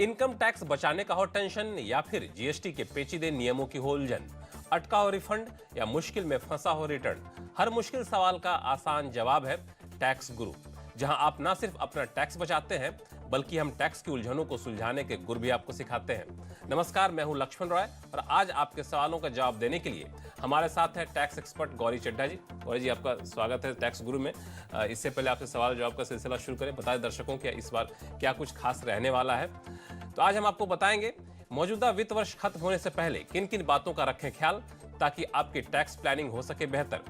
Income tax बचाने का हो टेंशन या फिर जीएसटी के पेचीदे नियमों की हो उलझन, अटका हो रिफंड या मुश्किल में फंसा हो रिटर्न, हर मुश्किल सवाल का आसान जवाब है टैक्स गुरु, जहां आप ना सिर्फ अपना टैक्स बचाते हैं बल्कि हम टैक्स की उलझनों को सुलझाने के गुर भी आपको सिखाते हैं। नमस्कार, मैं हूं लक्ष्मण रॉय और आज आपके सवालों का जवाब देने के लिए हमारे साथ है टैक्स एक्सपर्ट गौरी चड्ढा जी। गौरी जी, आपका स्वागत है टैक्स गुरु में। इससे पहले आपसे सवाल जवाब का सिलसिला शुरू करें, बताएं दर्शकों कि इस बार क्या कुछ खास रहने वाला है। तो आज हम आपको बताएंगे मौजूदा वित्त वर्ष खत्म होने से पहले किन किन बातों का रखें ख्याल ताकि आपकी टैक्स प्लानिंग हो सके बेहतर।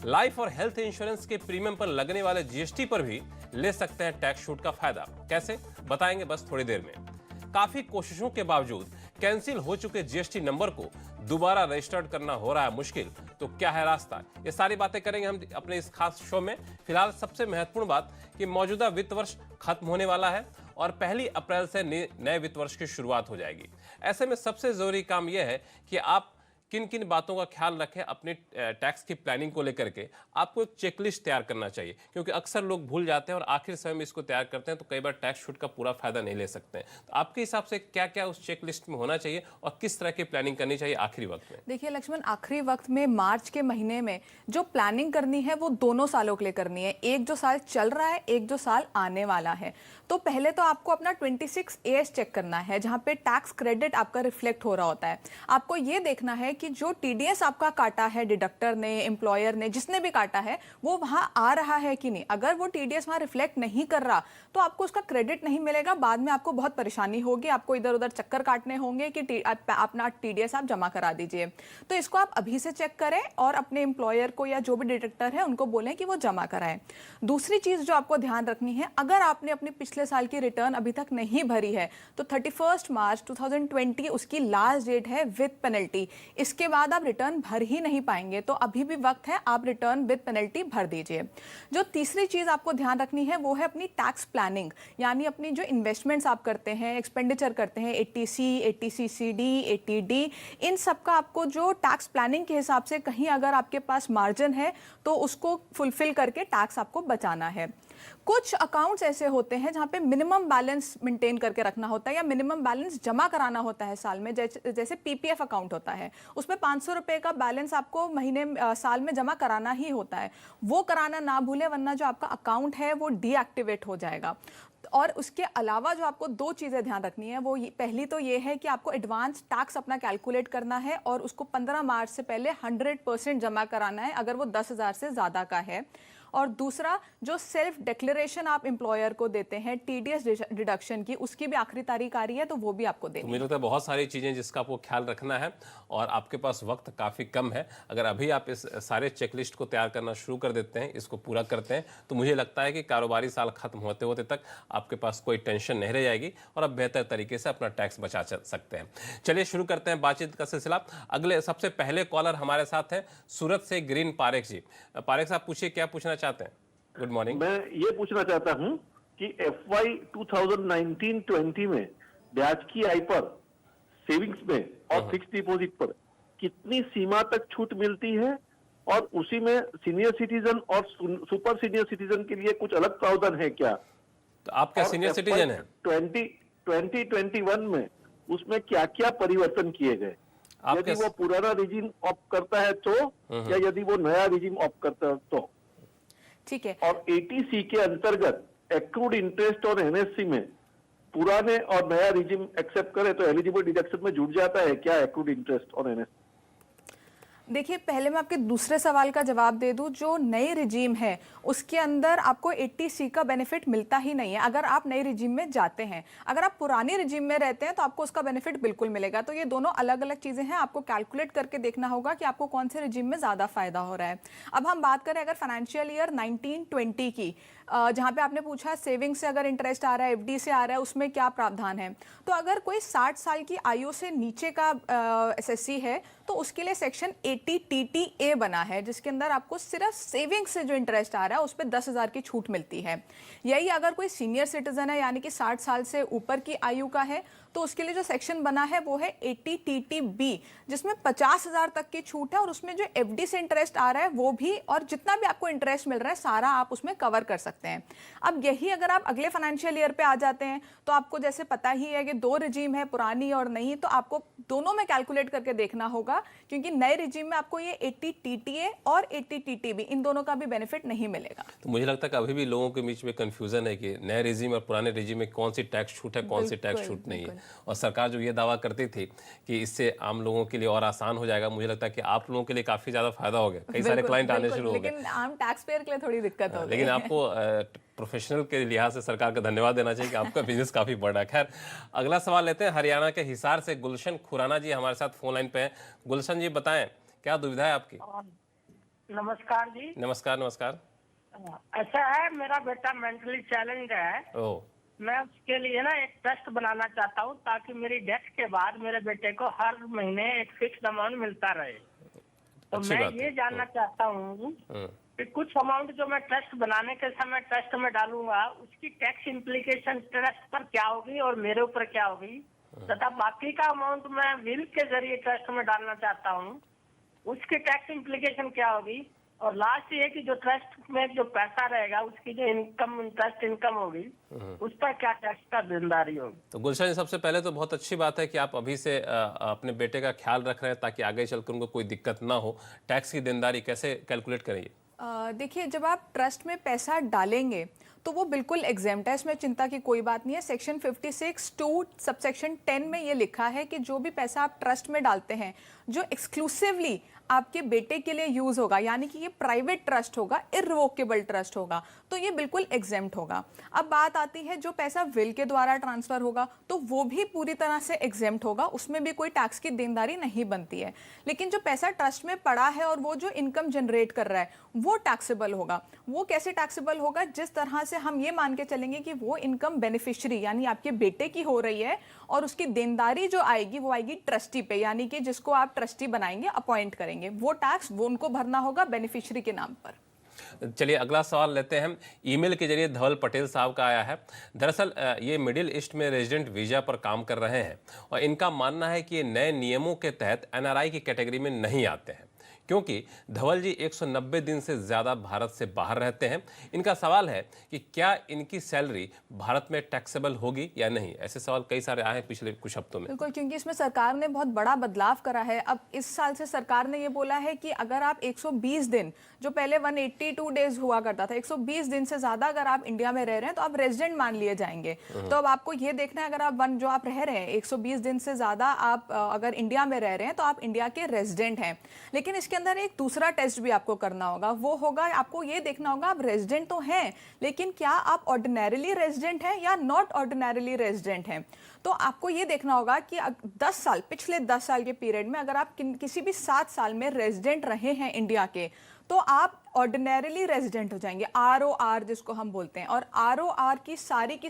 लाइफ और हेल्थ इंश्योरेंस के प्रीमियम पर लगने वाले जीएसटी पर भी ले सकते हैं टैक्स छूट का फायदा, कैसे बताएंगे बस थोड़ी देर में। काफी कोशिशों के बावजूद कैंसिल हो चुके जीएसटी नंबर को दोबारा रजिस्टर्ड करना हो रहा है मुश्किल, तो क्या है रास्ता, ये सारी बातें करेंगे हम अपने इस खास शो में। फिलहाल सबसे महत्वपूर्ण बात कि मौजूदा वित्त वर्ष खत्म होने वाला है और 1 अप्रैल से नए वित्त वर्ष की शुरुआत हो जाएगी। ऐसे में सबसे जरूरी काम यह है कि आप किन किन बातों का ख्याल रखें अपनी टैक्स की प्लानिंग को लेकर के। आपको एक चेकलिस्ट तैयार करना चाहिए, क्योंकि अक्सर लोग भूल जाते हैं और आखिर समय में इसको तैयार करते हैं तो कई बार टैक्स छूट का पूरा फायदा नहीं ले सकते हैं। तो आपके हिसाब से क्या क्या उस चेकलिस्ट में होना चाहिए और किस तरह की प्लानिंग करनी चाहिए आखिरी वक्त में? देखिए लक्ष्मण, आखिरी वक्त में मार्च के महीने में जो प्लानिंग करनी है वो दोनों सालों के लिए करनी है। एक जो साल चल रहा है, एक जो साल आने वाला है। तो पहले तो आपको अपना 26AS चेक करना है, जहां पे टैक्स क्रेडिट आपका रिफ्लेक्ट हो रहा होता है। आपको ये देखना है कि जो टीडीएस आपका काटा है डिडक्टर ने, एम्प्लॉयर ने, जिसने भी काटा है, वो वहां आ रहा है कि नहीं। अगर वो टीडीएस वहां रिफ्लेक्ट नहीं कर रहा तो आपको उसका क्रेडिट नहीं मिलेगा। बाद में आपको बहुत परेशानी होगी, आपको इधर उधर चक्कर काटने होंगे कि अपना टीडीएस आप जमा करा दीजिए। तो इसको आप अभी से चेक करें और अपने एम्प्लॉयर को या जो भी डिडक्टर है उनको बोलें कि वो जमा कराएं। दूसरी चीज जो आपको ध्यान रखनी है, अगर आपने अपनी पिछले साल की रिटर्न अभी तक नहीं भरी है तो 31 मार्च 2020 उसकी लास्ट डेट है विद पेनल्टी। इसके बाद आप रिटर्न भर ही नहीं पाएंगे, तो अभी भी वक्त है, आप रिटर्न विद पेनल्टी भर दीजिए। जो तीसरी चीज आपको ध्यान रखनी है वो है अपनी टैक्स प्लानिंग, यानी अपनी जो इन्वेस्टमेंट्स आप करते हैं, एक्सपेंडिचर करते हैं, 80C, 80CCD, 80D, इन सब का आपको जो टैक्स प्लानिंग के हिसाब से कहीं अगर आपके पास मार्जिन है तो उसको फुलफिल करके टैक्स आपको बचाना है। कुछ अकाउंट्स ऐसे होते हैं जहां पे मिनिमम बैलेंस मेंटेन करके रखना होता है या मिनिमम बैलेंस जमा कराना होता है साल में। जैसे पीपीएफ अकाउंट होता है, उसमें 500 रुपए का बैलेंस आपको साल में जमा कराना ही होता है। वो कराना ना भूले, वरना जो आपका अकाउंट है वो डीएक्टिवेट हो जाएगा। और उसके अलावा जो आपको 2 चीज़ें ध्यान रखनी है, वो पहली तो ये है कि आपको एडवांस टैक्स अपना कैलकुलेट करना है और उसको 15 मार्च से पहले 100% जमा कराना है अगर वो 10,000 से ज़्यादा का है। और दूसरा, जो सेल्फ डिक्लेरेशन आप एम्प्लॉयर को देते हैं टीडीएस डिडक्शन की, उसकी भी आखिरी तारीख आ रही है, तो वो भी आपको देनी है। मुझे लगता है बहुत सारी चीजें जिसका आपको ख्याल रखना है और आपके पास वक्त काफी कम है। अगर अभी आप इस सारे चेकलिस्ट को तैयार करना शुरू कर देते हैं, इसको पूरा करते हैं, तो मुझे लगता है कि कारोबारी साल खत्म होते होते तक आपके पास कोई टेंशन नहीं रह जाएगी और आप बेहतर तरीके से अपना टैक्स बचा सकते हैं। चलिए शुरू करते हैं बातचीत का सिलसिला। अगले सबसे पहले कॉलर हमारे साथ हैं सूरत से ग्रीन पारेख जी। पारेख साहब, पूछिए क्या पूछना चाहते हैं। Good morning. मैं ये पूछना चाहता हूं कि FY 2019-20 में ब्याज की आय पर, सेविंग्स में और फिक्स डिपॉजिट पर कितनी सीमा तक छूट मिलती है, और उसी में सीनियर सिटीजन और सुपर सीनियर सिटीजन के लिए कुछ अलग प्रावधान है क्या? तो आप क्या सीनियर सिटीजन हैं? 2021 में उसमें क्या क्या परिवर्तन किए गए? यदि वो पुराना रिजीम ऑप्ट करता है तो, या यदि वो नया रिजीम ऑप्ट करता है तो? ठीक है। और 80C के अंतर्गत एक्रूड इंटरेस्ट और NSC में पुराने और नया रिजीम एक्सेप्ट करे तो एलिजिबल डिडक्शन में जुड़ जाता है क्या एक्रूड इंटरेस्ट और NSC? देखिए, पहले मैं आपके दूसरे सवाल का जवाब दे दूं। जो नई रिजीम है उसके अंदर आपको 80C का बेनिफिट मिलता ही नहीं है अगर आप नई रिजीम में जाते हैं। अगर आप पुरानी रिजीम में रहते हैं तो आपको उसका बेनिफिट बिल्कुल मिलेगा। तो ये दोनों अलग अलग चीज़ें हैं, आपको कैलकुलेट करके देखना होगा कि आपको कौन से रिजीम में ज़्यादा फायदा हो रहा है। अब हम बात करें अगर फाइनेंशियल ईयर 19-20 की, जहाँ पे आपने पूछा सेविंग से अगर इंटरेस्ट आ रहा है, FD से आ रहा है, उसमें क्या प्रावधान है। तो अगर कोई 60 साल की आयु से नीचे का SSC है तो उसके लिए सेक्शन 80TTA बना है, जिसके अंदर आपको सिर्फ सेविंग से जो इंटरेस्ट आ रहा है उस पर 10,000 की छूट मिलती है। यही अगर कोई सीनियर सिटीजन है, यानी कि 60 साल से ऊपर की आयु का है, तो उसके लिए जो सेक्शन बना है वो है 80TTB, जिसमें 50,000 तक की छूट है और उसमें जो FD से इंटरेस्ट आ रहा है वो भी, और जितना भी आपको इंटरेस्ट मिल रहा है सारा आप उसमें कवर कर सकते हैं। अब यही अगर आप अगले फाइनेंशियल ईयर पे आ जाते हैं तो आपको जैसे पता ही है कि 2 रिजीम है, पुरानी और नई, तो आपको दोनों में कैलकुलेट करके देखना होगा, क्योंकि नए रिजीम में आपको ये 80TTA और 80TTB इन दोनों का भी बेनिफिट नहीं मिलेगा। तो मुझे लगता है कि अभी भी लोगों के बीच में कंफ्यूजन है कि नए रिजीम और पुराने रिजीम में कौन सी टैक्स छूट है, कौन सी टैक्स छूट नहीं है। और सरकार जो ये दावा करती थी कि इससे आम लोगों के लिए और आसान हो जाएगा, मुझे लगता है कि आप लोगों के लिए काफी ज्यादा फायदा हो गया, कई सारे क्लाइंट आने शुरू हो गए। लेकिन आम टैक्स पेयर के लिए थोड़ी दिक्कत हो गई। लेकिन आपको प्रोफेशनल के लिहाज से सरकार का धन्यवाद देना चाहिए कि आपका बिजनेस काफी बड़ा है। खैर, अगला सवाल लेते हैं। हरियाणा के हिसार से गुलशन खुराना जी हमारे साथ फोन लाइन पे हैं। गुलशन जी बताएं, क्या दुविधा है आपकी? नमस्कार जी। नमस्कार। नमस्कार। ऐसा है, मेरा बेटा मेंटली चैलेंज है। ओह, मैं उसके लिए ना एक ट्रस्ट बनाना चाहता हूँ ताकि मेरी डेथ के बाद मेरे बेटे को हर महीने एक फिक्स अमाउंट मिलता रहे। तो अच्छी मैं बात है। ये जानना चाहता हूँ कि कुछ अमाउंट जो मैं ट्रस्ट बनाने के समय ट्रस्ट में डालूंगा उसकी टैक्स इम्प्लीकेशन ट्रस्ट पर क्या होगी और मेरे ऊपर क्या होगी, तथा बाकी का अमाउंट मैं विल के जरिए ट्रस्ट में डालना चाहता हूँ, उसकी टैक्स इम्प्लीकेशन क्या होगी, और लास्ट ये कि जो ट्रस्ट में जो पैसा रहेगा उसकी जो इनकम इंटरेस्ट इनकम होगी उस पर क्या टैक्स का देनदारी होगी। तो गुलशन जी, सबसे पहले तो बहुत अच्छी बात है कि आप अभी से अपने बेटे का ख्याल रख रहे हैं ताकि आगे चलकर उनको कोई दिक्कत ना हो। टैक्स की देनदारी कैसे कैलकुलेट करेंगे? देखिए, जब आप ट्रस्ट में पैसा डालेंगे तो वो बिल्कुल एग्जेम्प्ट है, इसमें चिंता की कोई बात नहीं है। सेक्शन 56(2) सबसेक्शन 10 में ये लिखा है कि जो भी पैसा आप ट्रस्ट में डालते हैं जो एक्सक्लूसिवली आपके बेटे के लिए यूज होगा, यानी कि ये प्राइवेट ट्रस्ट होगा, इररिवोकेबल ट्रस्ट होगा, तो ये बिल्कुल एग्जेम्प्ट होगा। अब बात आती है जो पैसा विल के द्वारा ट्रांसफर होगा तो वो भी पूरी तरह से एग्जेम्प्ट होगा, उसमें भी कोई टैक्स की देनदारी नहीं बनती है। लेकिन जो पैसा ट्रस्ट में पड़ा है और वो जो इनकम जनरेट कर रहा है वो टैक्सेबल होगा। वो कैसे टैक्सेबल होगा? जिस तरह से हम ये मान के चलेंगे कि वो इनकम बेनिफिशियरी यानी आपके बेटे की हो रही है और उसकी देनदारी जो आएगी वो आएगी ट्रस्टी पे, यानी कि जिसको आप ट्रस्टी बनाएंगे, अपॉइंट करेंगे, वो टैक्स वो उनको भरना होगा बेनिफिशियरी के नाम पर। चलिए अगला सवाल लेते हैं हम। ईमेल के जरिए धवल पटेल साहब का आया है। दरअसल ये मिडिल ईस्ट में रेजिडेंट वीजा पर काम कर रहे हैं और इनका मानना है कि ये नए नियमों के तहत NRI की कैटेगरी में नहीं आते हैं क्योंकि धवल जी 190 दिन से ज़्यादा भारत से बाहर रहते हैं। इनका सवाल है कि क्या इनकी सैलरी भारत में टैक्सेबल होगी या नहीं। ऐसे सवाल कई सारे आए हैं पिछले कुछ हफ्तों में। बिल्कुल, क्योंकि इसमें सरकार ने बहुत बड़ा बदलाव करा है। अब इस साल से सरकार ने ये बोला है कि अगर आप 120 दिन, जो पहले 182 डेज हुआ करता था, 120 दिन से ज़्यादा अगर आप इंडिया में रह रहे हैं तो आप रेजिडेंट मान लिए जाएंगे। तो अब आपको ये देखना है, अगर आप जो आप रह रहे हैं 120 दिन से ज़्यादा आप अगर इंडिया में रह रहे हैं तो आप इंडिया के रेजिडेंट हैं। लेकिन इसके अंदर एक दूसरा टेस्ट भी आपको करना होगा, वो होगा आपको ये देखना होगा आप रेजिडेंट तो हैं लेकिन क्या आप ऑर्डिनरीली रेजिडेंट हैं या नॉट ऑर्डिनरीली रेजिडेंट हैं। तो आपको ये देखना होगा कि 10 साल, पिछले 10 साल के पीरियड में अगर आप किसी भी 7 साल में रेजिडेंट रहे हैं इंडिया के तो आप ऑर्डिनरीली रेजिडेंट हो जाएंगे, ROR जिसको हम बोलते हैं। और ROR की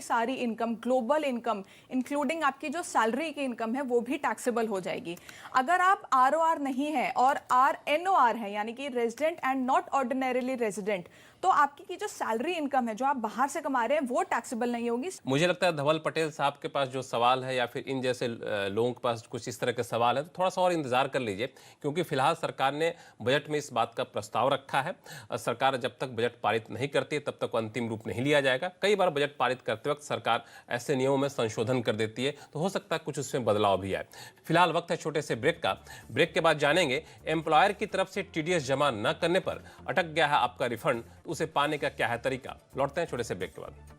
सारी इनकम, ग्लोबल इनकम इंक्लूडिंग आपकी जो सैलरी की इनकम है वो भी टैक्सेबल हो जाएगी। अगर आप ROR नहीं है और RNOR है यानी कि resident and not ordinarily resident, तो आपकी की जो सैलरी इनकम है जो आप बाहर से कमा रहे हैं वो टैक्सेबल नहीं होगी। मुझे लगता है धवल पटेल साहब के पास जो सवाल है या फिर इन जैसे लोगों के पास कुछ इस तरह के सवाल है तो थोड़ा सा और इंतजार कर लीजिए, क्योंकि फिलहाल सरकार ने बजट में इस बात का प्रस्ताव रखा है। सरकार जब तक बजट पारित नहीं करती तब तक अंतिम रूप नहीं लिया जाएगा। कई बार बजट पारित करते वक्त सरकार ऐसे नियमों में संशोधन कर देती है, तो हो सकता है कुछ उसमें बदलाव भी आए। फिलहाल वक्त है छोटे से ब्रेक का। ब्रेक के बाद जानेंगे एम्प्लॉयर की तरफ से TDS जमा न करने पर अटक गया है आपका रिफंड, उसे पाने का क्या है तरीका। लौटते हैं छोटे से ब्रेक के बाद।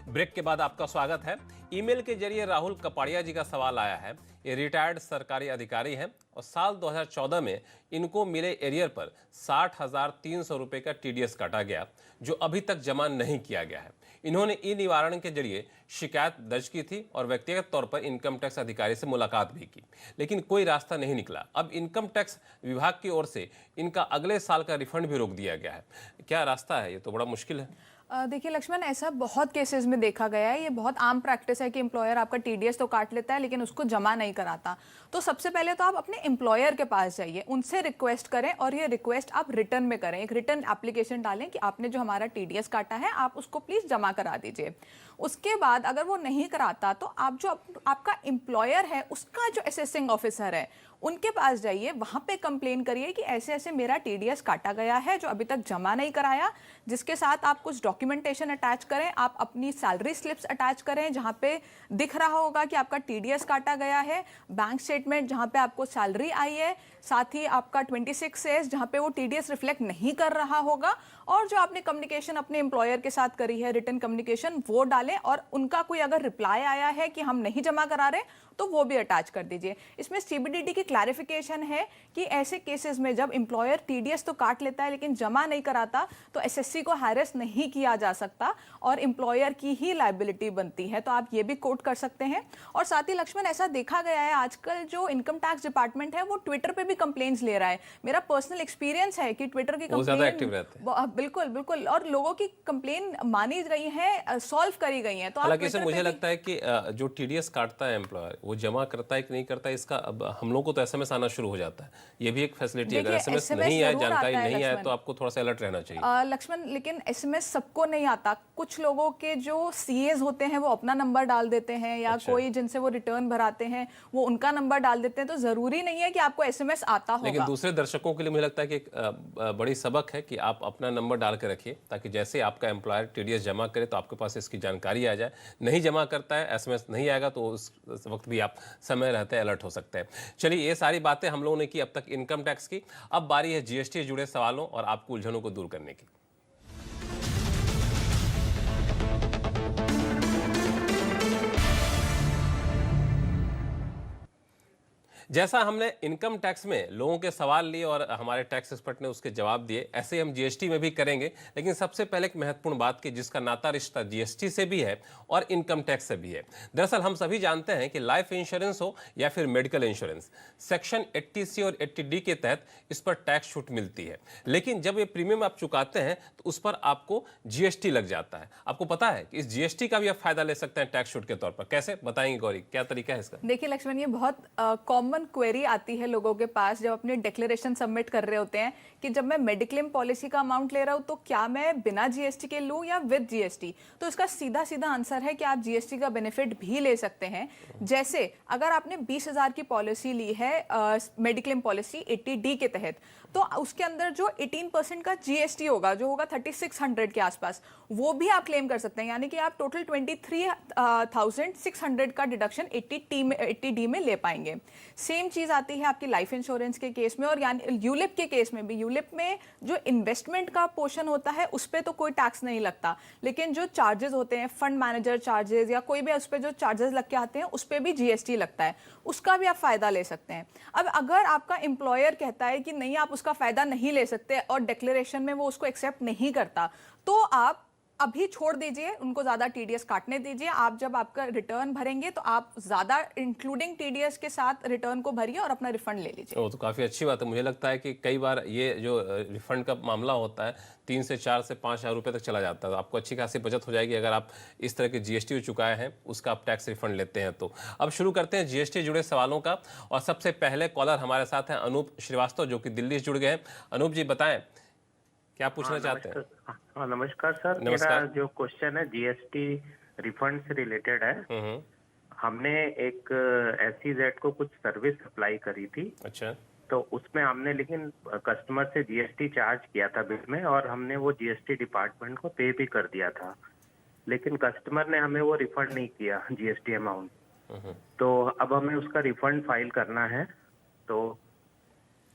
ब्रेक के बाद आपका स्वागत है। ईमेल के जरिए राहुल कपाड़िया जी का सवाल आया है। ये रिटायर्ड सरकारी अधिकारी हैं और साल 2014 में इनको मिले एरियर पर 60,300 रुपये का TDS काटा गया जो अभी तक जमा नहीं किया गया है। इन्होंने ई निवारण के जरिए शिकायत दर्ज की थी और व्यक्तिगत तौर पर इनकम टैक्स अधिकारी से मुलाकात भी की, लेकिन कोई रास्ता नहीं निकला। अब इनकम टैक्स विभाग की ओर से इनका अगले साल का रिफंड भी रोक दिया गया है। क्या रास्ता है? ये तो बड़ा मुश्किल है। देखिए लक्ष्मण, ऐसा बहुत केसेस में देखा गया है। ये बहुत आम प्रैक्टिस है कि एम्प्लॉयर आपका टीडीएस तो काट लेता है लेकिन उसको जमा नहीं कराता। तो सबसे पहले तो आप अपने एम्प्लॉयर के पास जाइए, उनसे रिक्वेस्ट करें और ये रिक्वेस्ट आप रिटर्न में करें। एक रिटर्न एप्लीकेशन डालें कि आपने जो हमारा टीडीएस काटा है आप उसको प्लीज़ जमा करा दीजिए। उसके बाद अगर वो नहीं कराता तो आप जो आपका एम्प्लॉयर है उसका जो असेसिंग ऑफिसर है उनके पास जाइए, वहाँ पे कंप्लेन करिए कि ऐसे ऐसे मेरा टीडीएस काटा गया है जो अभी तक जमा नहीं कराया, जिसके साथ आप कुछ डॉक्यूमेंटेशन अटैच करें, आप अपनी सैलरी स्लिप्स अटैच करें जहाँ पे दिख रहा होगा कि आपका टीडीएस काटा गया है, बैंक स्टेटमेंट जहाँ पे आपको सैलरी आई है, साथ ही आपका 26A जहाँ पे वो टीडीएस रिफ्लेक्ट नहीं कर रहा होगा, और जो आपने कम्युनिकेशन अपने एम्प्लॉयर के साथ करी है रिटर्न कम्युनिकेशन वो डालें, और उनका कोई अगर रिप्लाई आया है कि हम नहीं जमा करा रहे तो वो भी अटैच कर दीजिए। इसमें सीबीडीटी की क्लैरिफिकेशन है कि ऐसे केसेस में जब एम्प्लॉयर टीडीएस तो काट लेता है लेकिन जमा नहीं कराता तो एसएससी को हैरेस नहीं किया जा सकता और एम्प्लॉयर की ही लायबिलिटी बनती है। तो आप ये भी कोट कर सकते हैं। और साथ ही लक्ष्मण, ऐसा देखा गया है आजकल जो इनकम टैक्स डिपार्टमेंट है वो ट्विटर पे भी कंप्लेंट्स ले रहा है। मेरा पर्सनल एक्सपीरियंस है कि ट्विटर की कंप्लेन बिल्कुल बिल्कुल और लोगों की कंप्लेन मानी गई है, सॉल्व करी गई है। तो हालांकि सर मुझे लगता है कि जो टीडीएस काटता है एम्प्लॉयर वो जमा करता है कि नहीं करता है, इसका अब हम लोग को तो एसएमएस आना शुरू हो जाता है। ये भी एक फैसिलिटी है, अगर एसएमएस नहीं आए, जानकारी नहीं आए तो आपको थोड़ा सा अलर्ट रहना चाहिए। लक्ष्मण, लेकिन एसएमएस सबको नहीं आता। कुछ लोगों के जो सीएज होते हैं वो अपना नंबर डाल देते हैं या कोई जिनसे वो रिटर्न भराते हैं वो उनका नंबर डाल देते हैं, तो जरूरी नहीं है कि आपको एसएमएस आता होगा। लेकिन दूसरे दर्शकों के लिए मुझे लगता है कि एक बड़ी सबक है कि आप अपना नंबर डाल के रखिए ताकि जैसे आपका एम्प्लॉयर टीडीएस जमा करे तो आपके पास इसकी जानकारी आ जाए। नहीं जमा करता है, एसएमएस नहीं आएगा तो उस वक्त भी आप समय रहते अलर्ट हो सकते हैं। चलिए, ये सारी बातें हम लोगों ने की अब तक इनकम टैक्स की। अब बारी है जीएसटी से जुड़े सवालों और आपको उलझनों को दूर करने की। जैसा हमने इनकम टैक्स में लोगों के सवाल लिए और हमारे टैक्स एक्सपर्ट ने उसके जवाब दिए, ऐसे हम जीएसटी में भी करेंगे। लेकिन सबसे पहले एक महत्वपूर्ण बात की जिसका नाता रिश्ता जीएसटी से भी है और इनकम टैक्स से भी है। दरअसल हम सभी जानते हैं कि लाइफ इंश्योरेंस हो या फिर मेडिकल इंश्योरेंस, सेक्शन 80C और 80D के तहत इस पर टैक्स छूट मिलती है। लेकिन जब ये प्रीमियम आप चुकाते हैं तो उस पर आपको जीएसटी लग जाता है। आपको पता है कि इस जीएसटी का भी आप फायदा ले सकते हैं टैक्स छूट के तौर पर। कैसे, बताएंगे गौरी, क्या तरीका है इसका? देखिए लक्ष्मण, ये बहुत कॉमन क्वेरी आती है लोगों के पास जब अपनी डिक्लेरेशन सबमिट कर रहे होते हैं कि जब मैं मेडिक्लेम पॉलिसी का अमाउंट ले रहा हूं तो क्या मैं बिना जीएसटी के लूं या विद जीएसटी। तो इसका सीधा सीधा आंसर है कि आप जीएसटी का बेनिफिट भी ले सकते हैं। जैसे अगर आपने 20,000 की पॉलिसी ली है मेडिक्लेम पॉलिसी 80D के तहत, तो उसके अंदर जो 18% का जीएसटी होगा, जो होगा 3600 के आसपास, वो भी आप क्लेम कर सकते हैं। यानी कि आप टोटल 23,600 का डिडक्शन 80D में ले पाएंगे। सेम चीज आती है आपकी लाइफ इंश्योरेंस के केस में और यानी यूलिप के केस में भी। यूलिप में जो इन्वेस्टमेंट का पोर्शन होता है उस पर तो कोई टैक्स नहीं लगता, लेकिन जो चार्जेस होते हैं फंड मैनेजर चार्जेस या कोई भी उस पर जो चार्जेस लग के आते हैं उस पर भी जीएसटी लगता है, उसका भी आप फायदा ले सकते हैं। अब अगर आपका एम्प्लॉयर कहता है कि नहीं आप उसका फायदा नहीं ले सकते और डिक्लेरेशन में वो उसको एक्सेप्ट नहीं करता, तो आप अभी छोड़ दीजिए, उनको ज्यादा टीडीएस काटने दीजिए। आप जब आपका रिटर्न भरेंगे तो आप ज्यादा इंक्लूडिंग टीडीएस के साथ रिटर्न को भरिए और अपना रिफंड ले लीजिए। वो तो काफ़ी अच्छी बात है। मुझे लगता है कि कई बार ये जो रिफंड का मामला होता है 3 से 4 से 5 हज़ार रुपये तक चला जाता है। तो आपको अच्छी खासी बचत हो जाएगी अगर आप इस तरह के जीएसटी चुकाए हैं उसका आप टैक्स रिफंड लेते हैं। तो अब शुरू करते हैं जीएसटी जुड़े सवालों का और सबसे पहले कॉलर हमारे साथ हैं अनूप श्रीवास्तव जो कि दिल्ली से जुड़ गए हैं। अनूप जी बताएं क्या पूछना चाहते हैं? हाँ नमस्कार सर। मेरा जो क्वेश्चन है जीएसटी रिफंड से रिलेटेड है। हमने एक SEZ को कुछ सर्विस अप्लाई करी थी। अच्छा। तो उसमें हमने लेकिन कस्टमर से जीएसटी चार्ज किया था बिल में और हमने वो जीएसटी डिपार्टमेंट को पे भी कर दिया था, लेकिन कस्टमर ने हमें वो रिफंड नहीं किया जीएसटी अमाउंट। तो अब हमें उसका रिफंड फाइल करना है, तो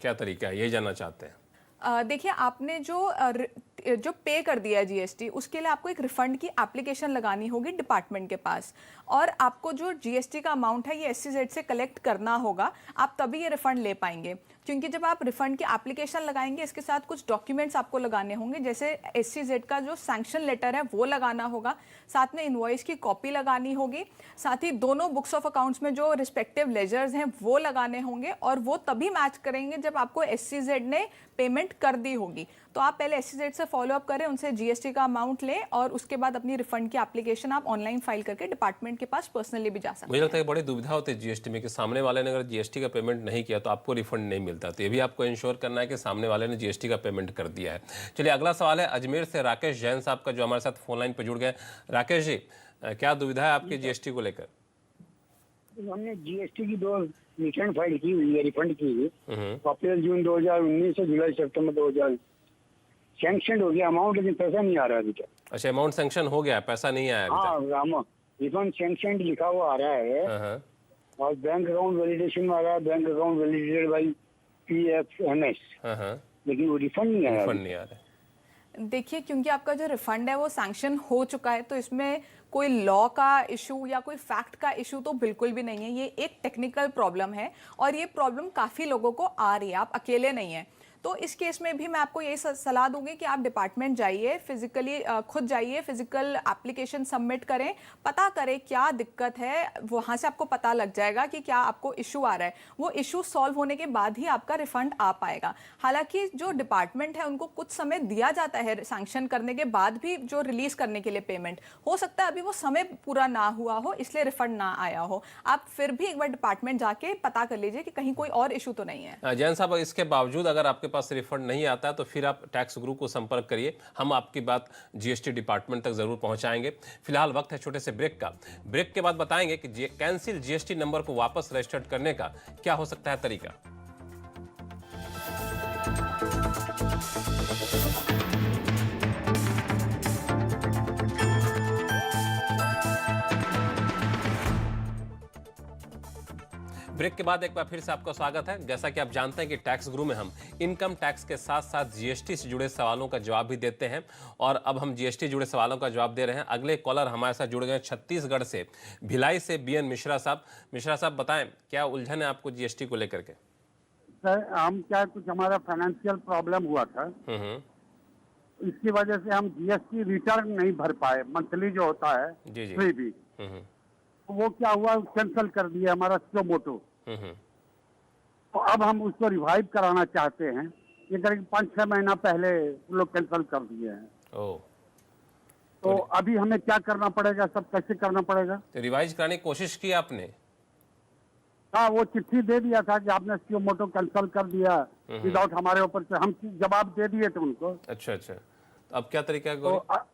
क्या तरीका है, ये जानना चाहते हैं? देखिए, आपने जो पे कर दिया है जीएसटी उसके लिए आपको एक रिफंड की एप्लीकेशन लगानी होगी डिपार्टमेंट के पास, और आपको जो जीएसटी का अमाउंट है ये SEZ से कलेक्ट करना होगा, आप तभी ये रिफंड ले पाएंगे। क्योंकि जब आप रिफंड की एप्लीकेशन लगाएंगे इसके साथ कुछ डॉक्यूमेंट्स आपको लगाने होंगे, जैसे SCZ का जो सैंक्शन लेटर है वो लगाना होगा, साथ में इनवॉइस की कॉपी लगानी होगी, साथ ही दोनों बुक्स ऑफ अकाउंट्स में जो रिस्पेक्टिव लेजर्स हैं वो लगाने होंगे, और वो तभी मैच करेंगे जब आपको SCZ ने पेमेंट कर दी होगी। तो आप पहले SCZ से फॉलोअप करें, उनसे GST का अमाउंट लें और उसके बाद अपनी रिफंड की एप्लीकेशन आप ऑनलाइन फाइल करके डिपार्टमेंट के पास पर्सनली भी जा सकते हैं। मुझे लगता है कि बड़ी दुविधा होती है GST में कि सामने वाले ने अगर GST का पेमेंट नहीं किया तो आपको रिफंड नहीं मिलता। तो ये भी आपको इंश्योर करना है कि सामने वाले ने GST का पेमेंट कर दिया है। चलिए अगला सवाल है अजमेर से राकेश जैन साहब का, जो हमारे साथ फोन लाइन पर जुड़ गए। राकेश जी, क्या दुविधा है आपकी GST को लेकर? हमने GST की 2 रिटर्न फाइल की हुई है, रिफंड की हुई, अप्रैल जून 2019 से जुलाई सितंबर 2000 सैंक्शन हो गया अमाउंट, लेकिन पैसा नहीं आ रहा अभी तक। अच्छा, अमाउंट सैंक्शन हो गया, पैसा नहीं आया अभी तक? हाँ, रिफंड सैंक्शन लिखा हुआ आ रहा है और बैंक अकाउंट वैलिडेशन में आ रहा है, bank account validated by PFMS, लेकिन वो रिफंड नहीं आया। रिफंड नहीं आ रहा। देखिए, क्योंकि आपका जो रिफंड है वो सैंक्शन हो चुका है, तो इसमें कोई लॉ का इशू या कोई फैक्ट का इशू तो बिल्कुल भी नहीं है। ये एक टेक्निकल प्रॉब्लम है और ये प्रॉब्लम काफ़ी लोगों को आ रही है, आप अकेले नहीं हैं। तो इस केस में भी मैं आपको यही सलाह दूंगी कि आप डिपार्टमेंट जाइए, फिजिकली खुद जाइए, फिजिकल एप्लीकेशन सबमिट करें, पता करें क्या दिक्कत है, वहाँ से आपको पता लग जाएगा कि क्या आपको इशू आ रहा है। वो इशू सॉल्व होने के बाद ही आपका रिफंड आ पाएगा। हालांकि जो डिपार्टमेंट है उनको कुछ समय दिया जाता है सैंक्शन करने के बाद भी जो रिलीज करने के लिए पेमेंट, हो सकता है अभी वो समय पूरा ना हुआ हो इसलिए रिफंड ना आया हो। आप फिर भी एक बार डिपार्टमेंट जाके पता कर लीजिए कि कहीं कोई और इशू तो नहीं है। जैन साहब, इसके बावजूद अगर आपके पास रिफंड नहीं आता है तो फिर आप टैक्स गुरु को संपर्क करिए, हम आपकी बात GST डिपार्टमेंट तक जरूर पहुंचाएंगे। फिलहाल वक्त है छोटे से ब्रेक का। ब्रेक के बाद बताएंगे कि कैंसिल GST नंबर को वापस रजिस्टर्ड करने का क्या हो सकता है तरीका। ब्रेक के बाद एक बार फिर से आपका स्वागत है। जैसा कि आप जानते हैं कि टैक्स गुरु में हम इनकम टैक्स के साथ साथ GST से जुड़े सवालों का जवाब भी देते हैं, और अब हम GST जुड़े सवालों का जवाब दे रहे हैं। अगले कॉलर हमारे साथ जुड़ गए छत्तीसगढ़ से, भिलाई से BN मिश्रा साहब। मिश्रा साहब, बताएं क्या उलझन है आपको GST को लेकर के? सर, हम क्या कुछ हमारा फाइनेंशियल प्रॉब्लम हुआ था, इसकी वजह से हम GST रिटर्न नहीं भर पाए, मंथली जो होता है जी जी। फ्री भी, वो क्या हुआ, कैंसिल कर दिया हमारा स्योमोटो। तो अब हम उसको रिवाइव कराना चाहते हैं, ये करीब 5-6 महीना पहले लोग कैंसिल कर दिए हैं। तो अभी हमें क्या करना पड़ेगा, सब कैसे करना पड़ेगा? तो रिवाइज कराने की कोशिश की आपने? हाँ, वो चिट्ठी दे दिया था कि आपने स्योमोटो कैंसिल कर दिया विदाउट हमारे ऊपर से, हम जवाब दे दिए थे उनको। अच्छा अच्छा, तो अब क्या तरीका है?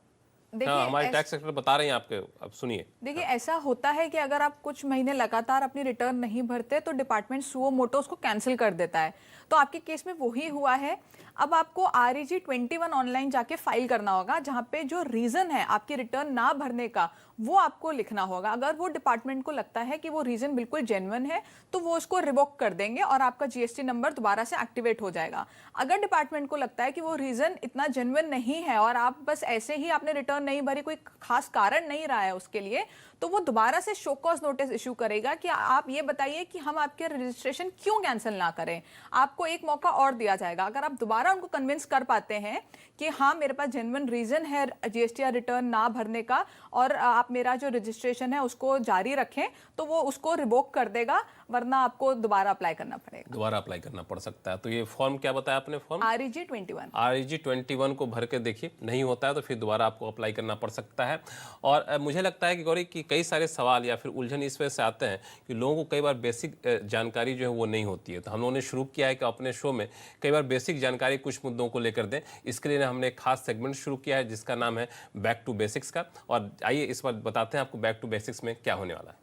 देखिए, हमारे टैक्स सेक्टर बता रहे हैं आपके, अब सुनिए। देखिए, ऐसा होता है कि अगर आप कुछ महीने लगातार अपनी रिटर्न नहीं भरते तो डिपार्टमेंट सुओ मोटो उसको कैंसिल कर देता है। तो आपके केस में वही हुआ है। अब आपको REG 21 ऑनलाइन जाके फाइल करना होगा, जहां पे जो रीजन है आपकी रिटर्न ना भरने का वो आपको लिखना होगा। अगर वो डिपार्टमेंट को लगता है कि वो रीजन बिल्कुल जेन्युइन है तो वो उसको रिवोक कर देंगे और आपका GST नंबर दोबारा से एक्टिवेट हो जाएगा। अगर डिपार्टमेंट को लगता है कि वो रीजन इतना जेन्युइन नहीं है और आप बस ऐसे ही आपने रिटर्न नहीं भरी, कोई खास कारण नहीं रहा है उसके लिए, तो वो दोबारा से शो कॉज नोटिस इशू करेगा कि आप ये बताइए कि हम आपके रजिस्ट्रेशन क्यों कैंसिल ना करें। आपको एक मौका और दिया जाएगा। अगर आप दोबारा उनको कन्विंस कर पाते हैं कि हाँ, मेरे पास जेन्युइन रीजन है GST या रिटर्न ना भरने का और आप मेरा जो रजिस्ट्रेशन है उसको जारी रखें, तो वो उसको रिवोक कर देगा, वरना आपको दोबारा अप्लाई करना पड़ेगा। दोबारा अप्लाई करना पड़ सकता है। तो ये फॉर्म क्या बताया आपने? Form REG 21। REG 21 को भर के देखिए, नहीं होता है तो फिर दोबारा आपको अप्लाई करना पड़ सकता है। और मुझे लगता है कि गौरी कि कई सारे सवाल या फिर उलझन इस वजह से आते हैं कि लोगों को कई बार बेसिक जानकारी जो है वो नहीं होती है। तो हम लोगों ने शुरू किया है कि अपने शो में कई बार बेसिक जानकारी कुछ मुद्दों को लेकर दें। इसके लिए हमने एक खास सेगमेंट शुरू किया है जिसका नाम है बैक टू बेसिक्स का। और आइए इस बार बताते हैं आपको बैक टू बेसिक्स में क्या होने वाला है।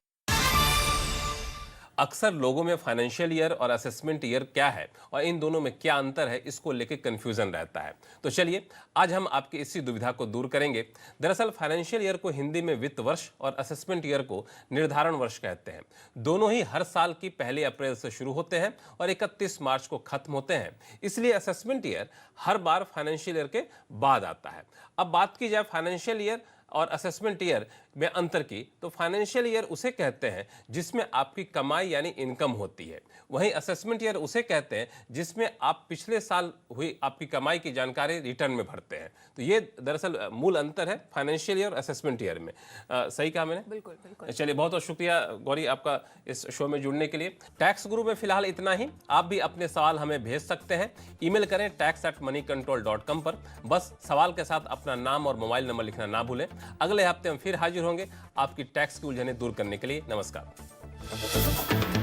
अक्सर लोगों में फाइनेंशियल ईयर और असेसमेंट ईयर क्या है और इन दोनों में क्या अंतर है, इसको लेकर कंफ्यूजन रहता है। तो चलिए आज हम आपकी इसी दुविधा को दूर करेंगे। दरअसल फाइनेंशियल ईयर को हिंदी में वित्त वर्ष और असेसमेंट ईयर को निर्धारण वर्ष कहते हैं। दोनों ही हर साल की 1 अप्रैल से शुरू होते हैं और 31 मार्च को खत्म होते हैं। इसलिए असेसमेंट ईयर हर बार फाइनेंशियल ईयर के बाद आता है। अब बात की जाए फाइनेंशियल ईयर और असेसमेंट ईयर में अंतर की, तो फाइनेंशियल ईयर उसे कहते हैं जिसमें आपकी कमाई यानी इनकम होती है। वहीं असेसमेंट ईयर उसे कहते हैं जिसमें आप पिछले साल हुई आपकी कमाई की जानकारी रिटर्न में भरते हैं। तो ये दरअसल मूल अंतर है फाइनेंशियल ईयर और असेसमेंट ईयर में। सही कहा मैंने? बिल्कुल बिल्कुल। चलिए, बहुत बहुत शुक्रिया गौरी आपका इस शो में जुड़ने के लिए। टैक्स गुरु में फिलहाल इतना ही। आप भी अपने सवाल हमें भेज सकते हैं। ईमेल करें tax@moneycontrol.com पर। बस सवाल के साथ अपना नाम और मोबाइल नंबर लिखना ना भूलें। अगले हफ्ते हम फिर हाजिर होंगे आपकी टैक्स की उलझनें दूर करने के लिए। नमस्कार।